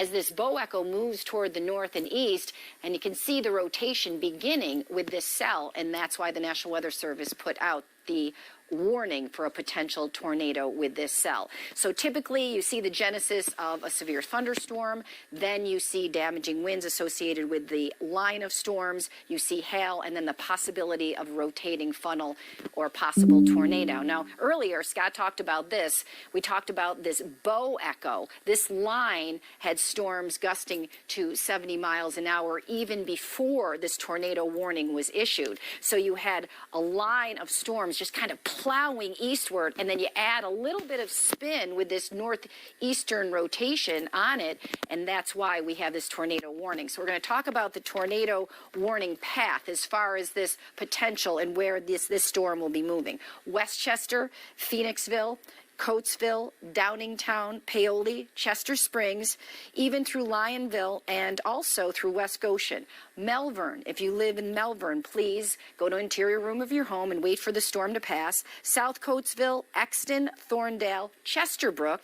as this bow echo moves toward the north and east, and you can see the rotation beginning with this cell, and that's why the National Weather Service put out the warning for a potential tornado with this cell. So typically you see the genesis of a severe thunderstorm, then you see damaging winds associated with the line of storms, you see hail, and then the possibility of rotating funnel or possible tornado. Now earlier Scott talked about this. We talked about this bow echo. This line had storms gusting to 70 miles an hour even before this tornado warning was issued. So you had a line of storms just kind of plowing eastward, and then you add a little bit of spin with this northeastern rotation on it, and that's why we have this tornado warning. So we're going to talk about the tornado warning path as far as this potential and where this storm will be moving. Westchester, Phoenixville, Coatesville, Downingtown, Paoli, Chester Springs, even through Lionville, and also through West Goshen. Melbourne, if you live in Melbourne, please go to interior room of your home and wait for the storm to pass. South Coatesville, Exton, Thorndale, Chesterbrook,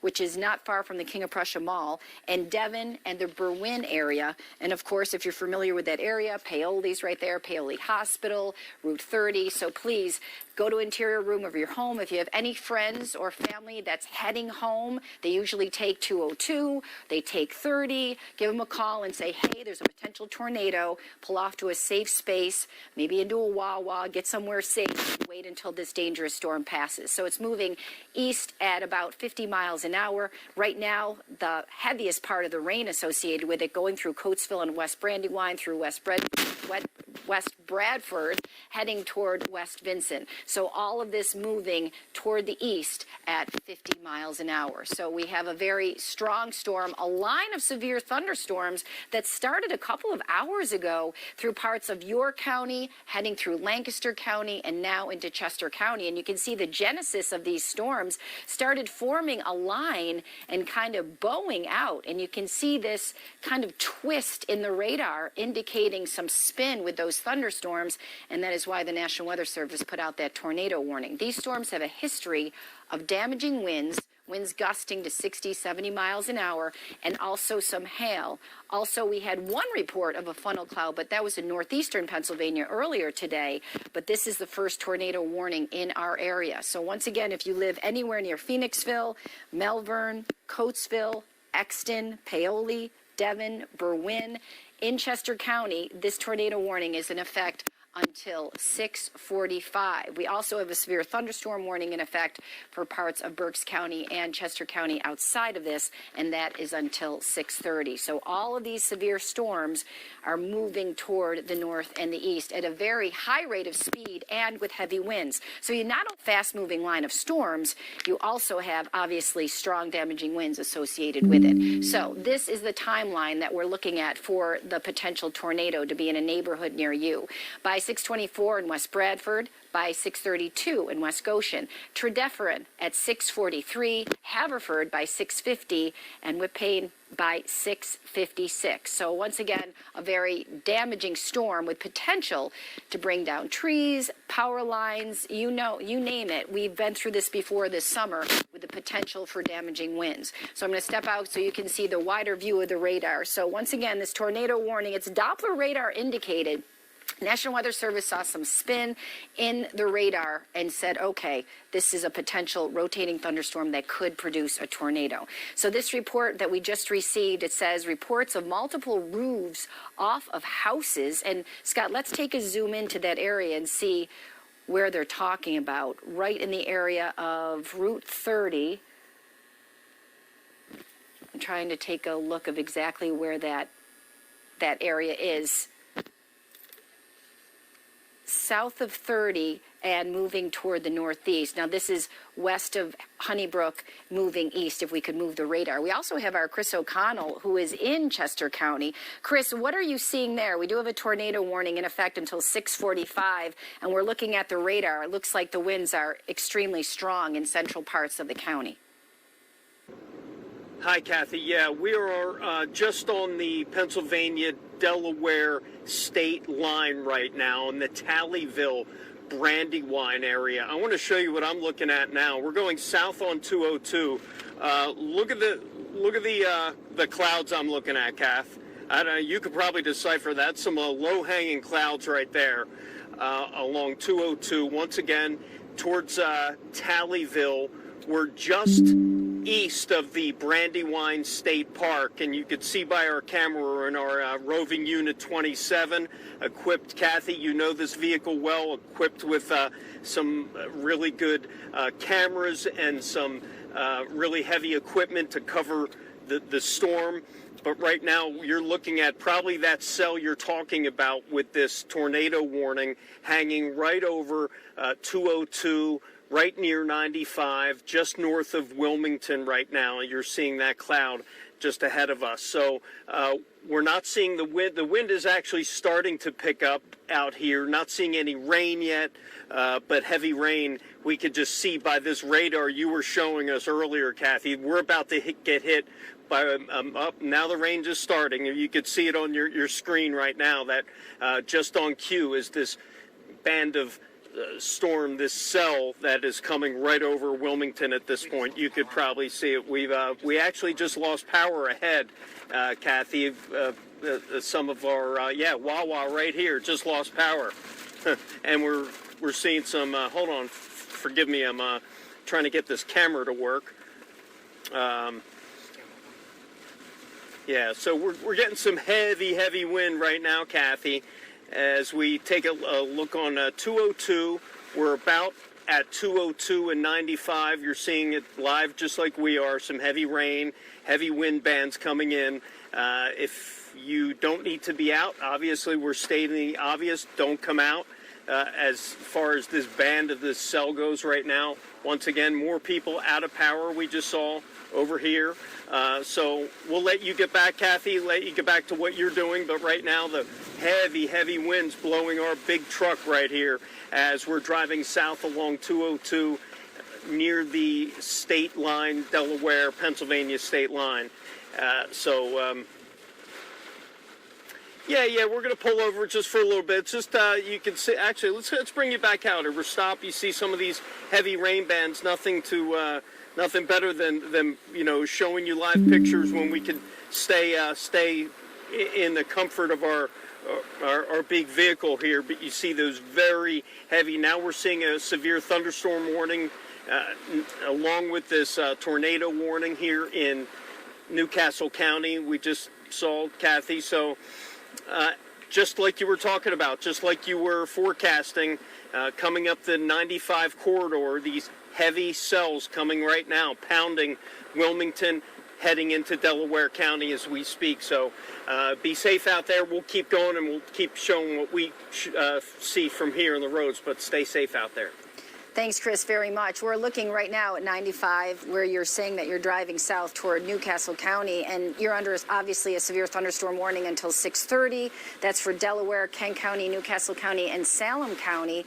which is not far from the King of Prussia Mall, and Devon and the Berwyn area. And of course, if you're familiar with that area, Paoli's right there, Paoli Hospital, Route 30. So please go to interior room of your home. If you have any friends or family that's heading home, they usually take 202, they take 30, give them a call and say, hey, there's a potential tornado, pull off to a safe space, maybe into a Wawa, get somewhere safe, wait until this dangerous storm passes. So it's moving east at about 50 miles an hour. Right now, the heaviest part of the rain associated with it going through Coatesville and West Brandywine, through West Bradford, heading toward West Vincent. So all of this moving toward the east at 50 miles an hour. So we have a very strong storm, a line of severe thunderstorms that started a couple of hours ago through parts of York County, heading through Lancaster County, and now into Chester County. And you can see the genesis of these storms started forming a line and kind of bowing out. And you can see this kind of twist in the radar indicating some spin with those thunderstorms, and that is why the National Weather Service put out that tornado warning. These storms have a history of damaging winds gusting to 60, 70 miles an hour, and also some hail. Also, we had one report of a funnel cloud, but that was in northeastern Pennsylvania earlier today. But this is the first tornado warning in our area. So once again, if you live anywhere near Phoenixville, Melbourne, Coatesville, Exton, Paoli, Devon, Berwyn, in Chester County, this tornado warning is in effect until 6:45. We also have a severe thunderstorm warning in effect for parts of Berks County and Chester County outside of this, and that is until 6:30. So all of these severe storms are moving toward the north and the east at a very high rate of speed and with heavy winds. So you not only have a fast-moving line of storms, you also have obviously strong damaging winds associated with it. So this is the timeline that we're looking at for the potential tornado to be in a neighborhood near you. By 6:24 in West Bradford, by 6:32 in West Goshen, Tredeferin at 6:43, Haverford by 6:50, and Whippane by 6:56. So once again, a very damaging storm with potential to bring down trees, power lines, you name it. We've been through this before this summer with the potential for damaging winds. So I'm going to step out so you can see the wider view of the radar. So once again, this tornado warning, it's Doppler radar indicated. National Weather Service saw some spin in the radar and said, okay, this is a potential rotating thunderstorm that could produce a tornado. So this report that we just received, it says reports of multiple roofs off of houses. And Scott, let's take a zoom into that area and see where they're talking about. Right in the area of Route 30. I'm trying to take a look of exactly where that area is. South of 30 and moving toward the northeast. Now this is west of Honeybrook, moving east if we could move the radar. We also have our Chris O'Connell, who is in Chester County. Chris, what are you seeing there? We do have a tornado warning in effect until 6:45, and we're looking at the radar. It looks like the winds are extremely strong in central parts of the county. Hi, Kathy. Yeah, we are just on the Pennsylvania-Delaware state line right now in the Talleyville, Brandywine area. I want to show you what I'm looking at now. We're going south on 202. Look at look at the clouds I'm looking at, Kath. I don't know, you could probably decipher that. Some low-hanging clouds right there along 202. Once again, towards Tallyville. We're just east of the Brandywine State Park, and you could see by our camera we're in our roving unit 27, equipped. Kathy, you know this vehicle well, equipped with some really good cameras and some really heavy equipment to cover the storm. But right now you're looking at probably that cell you're talking about with this tornado warning hanging right over 202, right near 95, just north of Wilmington right now. You're seeing that cloud just ahead of us. So we're not seeing the wind. The wind is actually starting to pick up out here. Not seeing any rain yet, but heavy rain we could just see by this radar you were showing us earlier, Kathy. We're about to get hit by up. Now the rain is starting. You could see it on your screen right now that just on cue is this band of storm, this cell that is coming right over Wilmington at this point. You could probably see it. We actually just lost power ahead, Kathy. Some of our Wawa right here just lost power, and we're seeing some. Hold on, forgive me. I'm trying to get this camera to work. Yeah, so we're getting some heavy wind right now, Kathy. As we take a look on 202, we're about at 202 and 95. You're seeing it live just like we are. Some heavy rain, heavy wind bands coming in. If you don't need to be out, obviously we're stating the obvious. Don't come out. As far as this band of this cell goes right now, once again, more people out of power we just saw over here. So we'll let you get back, Kathy, let you get back to what you're doing. But right now, the heavy winds blowing our big truck right here as we're driving south along 202 near the state line, Delaware, Pennsylvania state line. Yeah, we're going to pull over just for a little bit. It's just, you can see, actually, let's bring you back out. We're stop. You see some of these heavy rain bands, nothing better than showing you live pictures when we can stay in the comfort of our big vehicle here. But you see those very heavy. Now we're seeing a severe thunderstorm warning along with this tornado warning here in Newcastle County. We just saw, Kathy. So just like you were talking about, just like you were forecasting, coming up the 95 corridor, these heavy cells coming right now, pounding Wilmington, heading into Delaware County as we speak. So be safe out there. We'll keep going and we'll keep showing what we see from here on the roads, but stay safe out there. Thanks, Chris, very much. We're looking right now at 95, where you're saying that you're driving south toward Newcastle County, and you're under, obviously, a severe thunderstorm warning until 6:30. That's for Delaware, Kent County, Newcastle County, and Salem County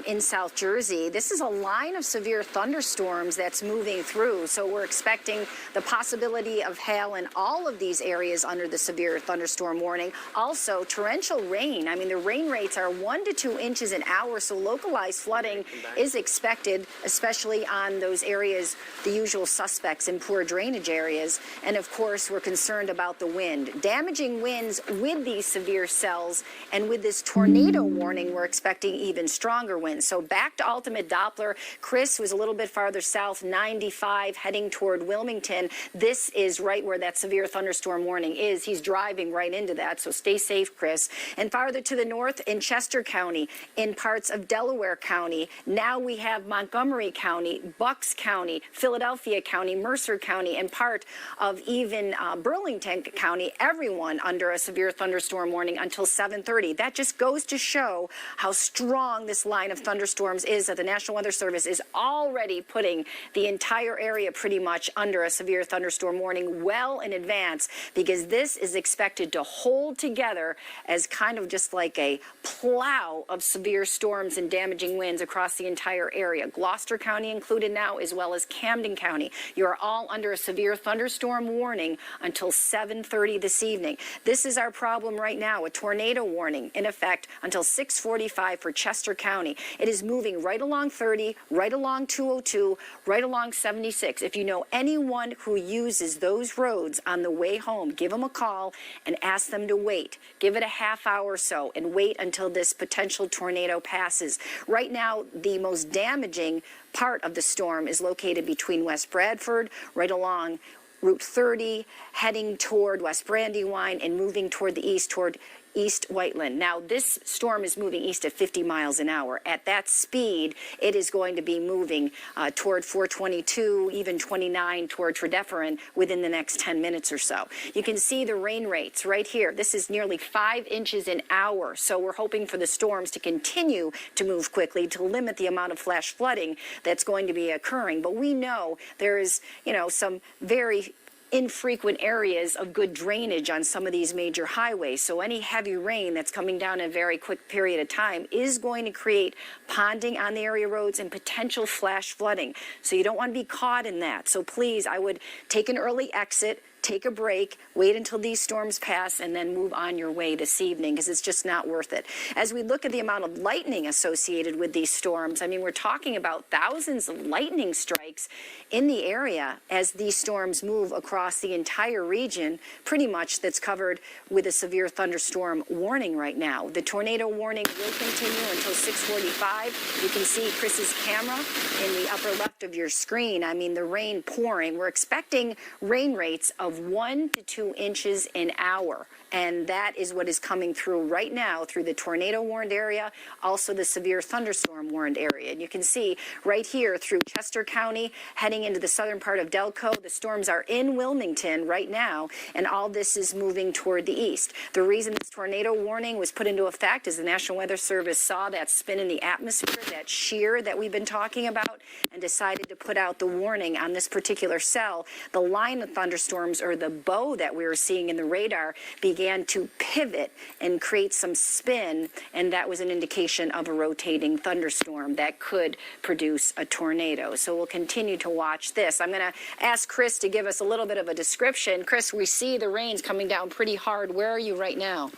in South Jersey. This is a line of severe thunderstorms that's moving through, so we're expecting the possibility of hail in all of these areas under the severe thunderstorm warning. Also, torrential rain. I mean, the rain rates are 1 to 2 inches an hour, so localized flooding is expected, especially on those areas, the usual suspects in poor drainage areas. And of course, we're concerned about the wind. Damaging winds with these severe cells, and with this tornado warning, we're expecting even stronger winds. So back to ultimate Doppler. Chris was a little bit farther south, 95, heading toward Wilmington. This is right where that severe thunderstorm warning is. He's driving right into that, so stay safe, Chris. And farther to the north, in Chester County, in parts of Delaware County, now we have Montgomery County, Bucks County, Philadelphia County, Mercer County, and part of even Burlington County, everyone under a severe thunderstorm warning until 7:30. That just goes to show how strong this line of thunderstorms is, that the National Weather Service is already putting the entire area pretty much under a severe thunderstorm warning well in advance, because this is expected to hold together as kind of just like a plow of severe storms and damaging winds across the entire entire area. Gloucester County included now, as well as Camden County. You are all under a severe thunderstorm warning until 7:30 this evening. This is our problem right now, a tornado warning in effect until 6:45 for Chester County. It is moving right along 30, right along 202, right along 76. If you know anyone who uses those roads on the way home, give them a call and ask them to wait. Give it a half hour or so and wait until this potential tornado passes. Right now, the most damaging part of the storm is located between West Bradford, right along Route 30, heading toward West Brandywine and moving toward the east, toward East Whiteland. Now, this storm is moving east at 50 miles an hour. At that speed, it is going to be moving toward 422, even 29 toward Tredeferin within the next 10 minutes or so. You can see the rain rates right here. This is nearly 5 inches an hour. So we're hoping for the storms to continue to move quickly to limit the amount of flash flooding that's going to be occurring. But we know there is, some very infrequent areas of good drainage on some of these major highways. So any heavy rain that's coming down in a very quick period of time is going to create ponding on the area roads and potential flash flooding. So you don't want to be caught in that. So please, I would take an early exit, take a break, wait until these storms pass, and then move on your way this evening, because it's just not worth it. As we look at the amount of lightning associated with these storms, I mean, we're talking about thousands of lightning strikes in the area as these storms move across the entire region, pretty much that's covered with a severe thunderstorm warning right now. The tornado warning will continue until 6:45. You can see Chris's camera in the upper left of your screen. I mean, the rain pouring. We're expecting rain rates of 1 to 2 inches an hour. And that is what is coming through right now through the tornado warned area, also the severe thunderstorm warned area. And you can see right here through Chester County, heading into the southern part of Delco, the storms are in Wilmington right now, and all this is moving toward the east. The reason this tornado warning was put into effect is the National Weather Service saw that spin in the atmosphere, that shear that we've been talking about, and decided to put out the warning on this particular cell. The line of thunderstorms, or the bow that we were seeing in the radar, began to pivot and create some spin, and that was an indication of a rotating thunderstorm that could produce a tornado. So we'll continue to watch this. I'm going to ask Chris to give us a little bit of a description. Chris, we see the rains coming down pretty hard. Where are you right now?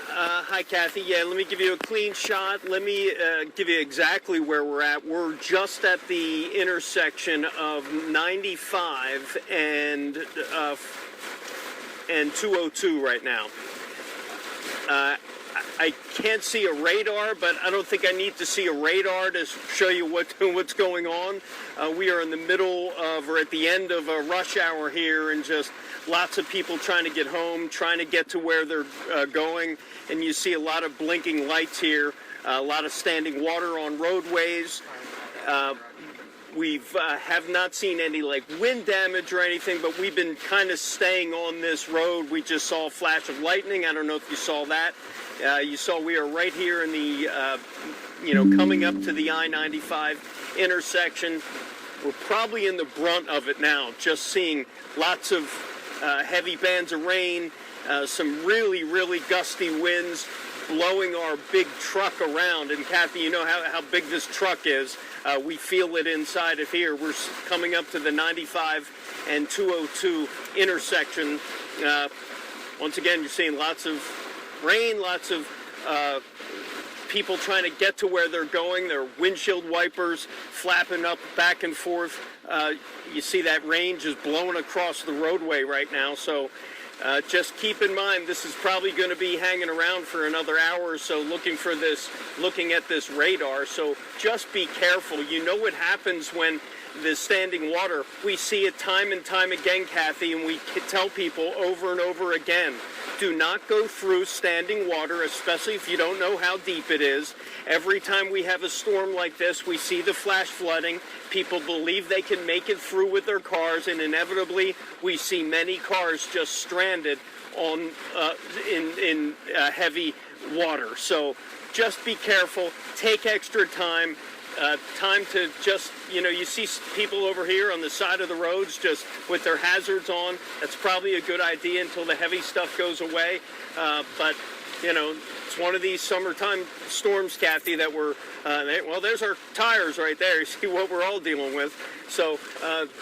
Hi, Kathy. Yeah, let me give you a clean shot. Let me give you exactly where we're at. We're just at the intersection of 95 and 202 right now. I can't see a radar, but I don't think I need to see a radar to show you what's going on. We are in the middle of, or at the end of a rush hour here, and just lots of people trying to get home, trying to get to where they're going. And you see a lot of blinking lights here, a lot of standing water on roadways. We've have not seen any wind damage or anything, but we've been kind of staying on this road. We just saw a flash of lightning. I don't know if you saw that. You saw we are right here in the, coming up to the I-95 intersection. We're probably in the brunt of it now, just seeing lots of heavy bands of rain, some really, really gusty winds blowing our big truck around. And Kathy, you know how big this truck is. We feel it inside of here. We're coming up to the 95 and 202 intersection. Once again, you're seeing lots of rain, lots of people trying to get to where they're going. Their windshield wipers flapping up back and forth. You see that rain just blowing across the roadway right now. So just keep in mind, this is probably going to be hanging around for another hour or so looking at this radar. So just be careful. You know what happens when there's standing water. We see it time and time again, Kathy, and we tell people over and over again, do not go through standing water, especially if you don't know how deep it is. Every time we have a storm like this, we see the flash flooding. People believe they can make it through with their cars, and inevitably we see many cars just stranded on in heavy water. So just be careful. Take extra time. Time to just, you see people over here on the side of the roads just with their hazards on. That's probably a good idea until the heavy stuff goes away. But you know, it's one of these summertime storms, Kathy, that we're, well, there's our tires right there. You see what we're all dealing with. So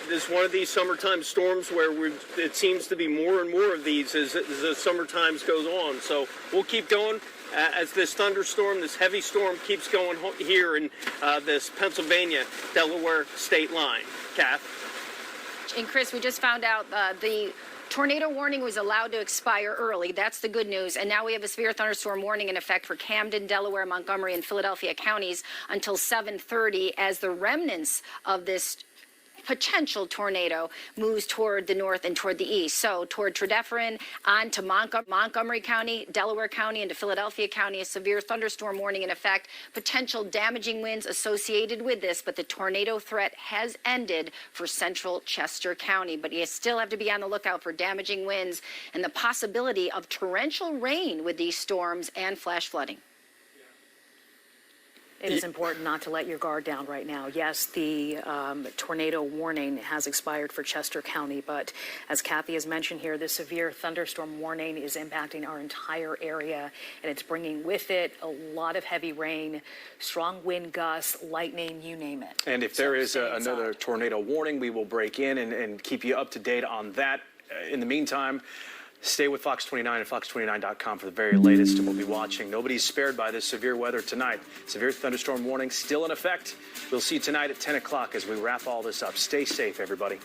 this is one of these summertime storms where it seems to be more and more of these as the summertime goes on. So we'll keep going as this thunderstorm, this heavy storm keeps going here in this Pennsylvania-Delaware state line. Kath? And Chris, we just found out the tornado warning was allowed to expire early. That's the good news. And now we have a severe thunderstorm warning in effect for Camden, Delaware, Montgomery, and Philadelphia counties until 7:30 as the remnants of this potential tornado moves toward the north and toward the east. So toward Tredeferin, on to Montgomery County, Delaware County, and to Philadelphia County, a severe thunderstorm warning in effect. Potential damaging winds associated with this, but the tornado threat has ended for central Chester County. But you still have to be on the lookout for damaging winds and the possibility of torrential rain with these storms and flash flooding. It is important not to let your guard down right now. Yes, the tornado warning has expired for Chester County, but as Kathy has mentioned here, the severe thunderstorm warning is impacting our entire area, and it's bringing with it a lot of heavy rain, strong wind gusts, lightning, you name it. And if there is another tornado warning, we will break in and keep you up to date on that. In the meantime, stay with Fox 29 and fox29.com for the very latest, and we'll be watching. Nobody's spared by this severe weather tonight. Severe thunderstorm warning still in effect. We'll see you tonight at 10 o'clock as we wrap all this up. Stay safe, everybody.